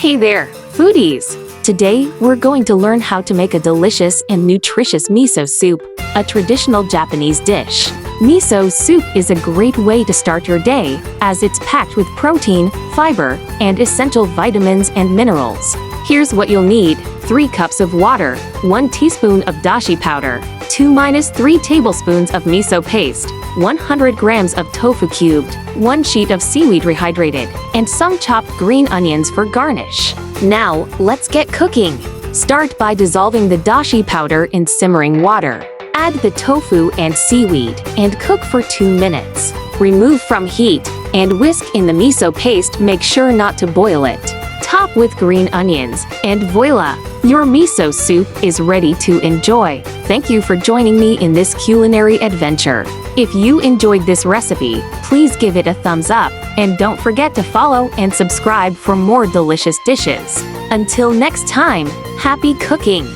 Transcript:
Hey there, foodies! Today, we're going to learn how to make a delicious and nutritious miso soup, a traditional Japanese dish. Miso soup is a great way to start your day, as it's packed with protein, fiber, and essential vitamins and minerals. Here's what you'll need: 3 cups of water, 1 teaspoon of dashi powder, 2–3 tablespoons of miso paste, 100 grams of tofu cubed, 1 sheet of seaweed rehydrated, and some chopped green onions for garnish. Now, let's get cooking. Start by dissolving the dashi powder in simmering water. Add the tofu and seaweed and cook for 2 minutes. Remove from heat and whisk in the miso paste. Make sure not to boil it. Top with green onions, and voila! Your miso soup is ready to enjoy. Thank you for joining me in this culinary adventure. If you enjoyed this recipe, please give it a thumbs up, and don't forget to follow and subscribe for more delicious dishes. Until next time, happy cooking!